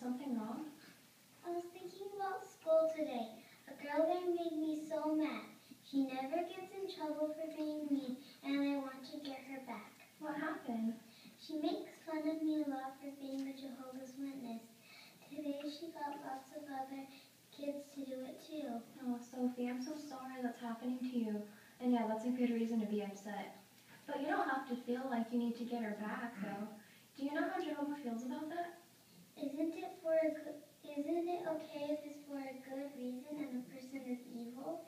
something wrong? I was thinking about school today. A girl there made me so mad. She never gets in trouble for being mean, and I want to get her back. What happened? She makes fun of me a lot for being a Jehovah's Witness. Today she got lots of other kids to do it too. Oh, Sophie, I'm so sorry that's happening to you. And yeah, that's a good reason to be upset. But you don't have to feel like you need to get her back, though. Do you know how Jehovah feels about that? Isn't it okay if it's for a good reason and the person is evil?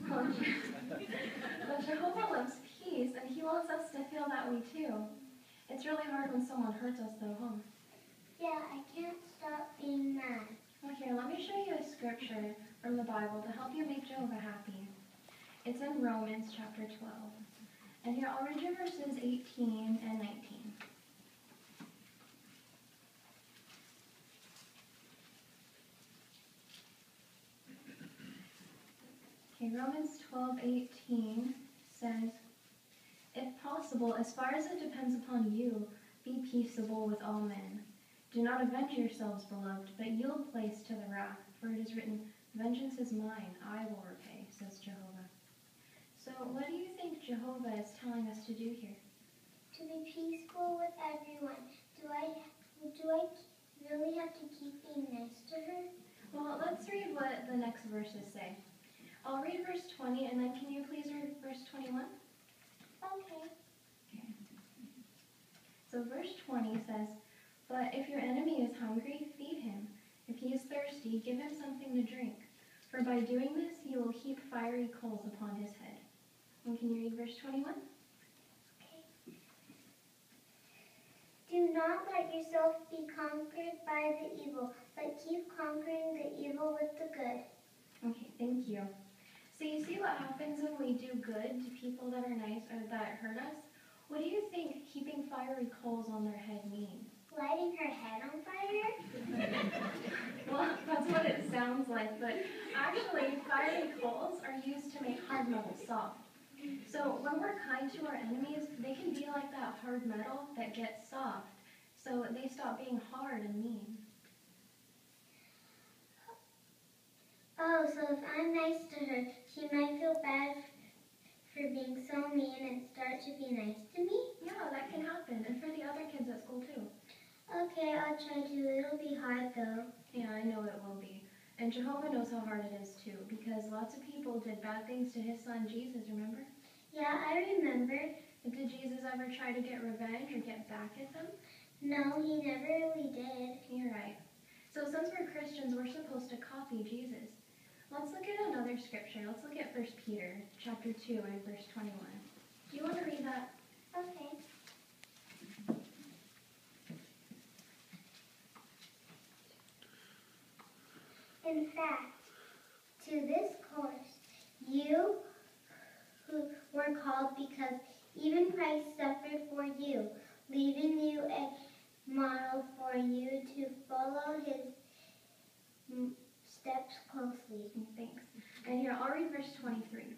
But Jehovah loves peace, and he wants us to feel that way too. It's really hard when someone hurts us, though, huh? Yeah, I can't stop being mad. Well, here, let me show you a scripture from the Bible to help you make Jehovah happy. It's in Romans chapter 12. And here, I'll read you verses 18 and 19. Okay, Romans 12:18 says, "If possible, as far as it depends upon you, be peaceable with all men. Do not avenge yourselves, beloved, but yield place to the wrath, for it is written, 'Vengeance is mine, I will repay,' says Jehovah." So what do you think Jehovah is telling us to do here? To be peaceful with everyone. Do I really have to keep being nice to her? Well, let's read what the next verses say. I'll read verse 20, and then can you please read verse 21? Okay. So verse 20 says, "But if your enemy is hungry, feed him. If he is thirsty, give him something to drink. For by doing this, you will heap fiery coals upon his head." And can you read verse 21? Okay. Do not let yourself be conquered by the evil, but keep conquering the evil with the good. Okay, thank you. So you see what happens when we do good to people that are nice or that hurt us? What do you think heaping fiery coals on their head means? Lighting her head on fire? Well, that's what it sounds like, but actually fiery coals are used to make hard metal soft. So when we're kind to our enemies, they can be like that hard metal that gets soft, so they stop being hard and mean. Oh, so if I'm nice to her, she might feel bad for being so mean and start to be nice to me? Yeah, that can happen, and for the other kids at school too. Okay, I'll try to. It'll be hard though. Yeah, I know it will be. And Jehovah knows how hard it is too, because lots of people did bad things to his son Jesus, remember? Yeah, I remember. Did Jesus ever try to get revenge or get back at them? No, he never really did. You're right. So since we're Christians, we're supposed to copy Jesus. Let's look at another scripture. Let's look at 1 Peter chapter 2 and verse 21. Do you want to read that? Okay. In fact, to this course, you who were called because even Christ suffered for you, leaving you a model for you to follow his steps closely. Thanks. And here, I'll read verse 23.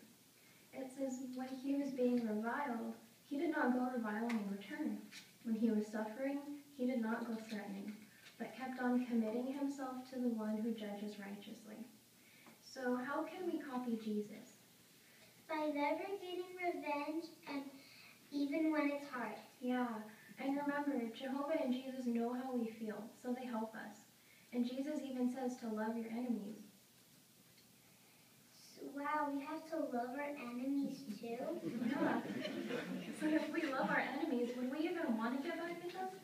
It says, "When he was being reviled, he did not go reviling in return. When he was suffering, he did not go threatening, but kept on committing himself to the one who judges righteously." So how can we copy Jesus? By never getting revenge, and even when it's hard. Yeah, and remember, Jehovah and Jesus know how we feel, so they help us. And Jesus even says to love your enemies. Wow, we have to love our enemies too? Yeah. So if we love our enemies, would we even want to get back at them?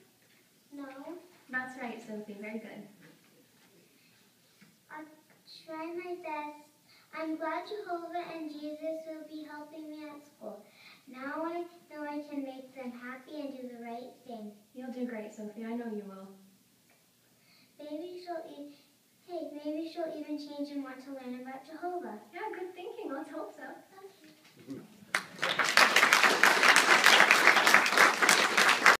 No. That's right, Sophie. Very good. I'll try my best. I'm glad Jehovah and Jesus will be helping me at school. Now I know I can make them happy and do the right thing. You'll do great, Sophie. I know you will. Maybe she'll even change and want to learn about Jehovah. Yeah, good thinking. Let's hope so. Okay.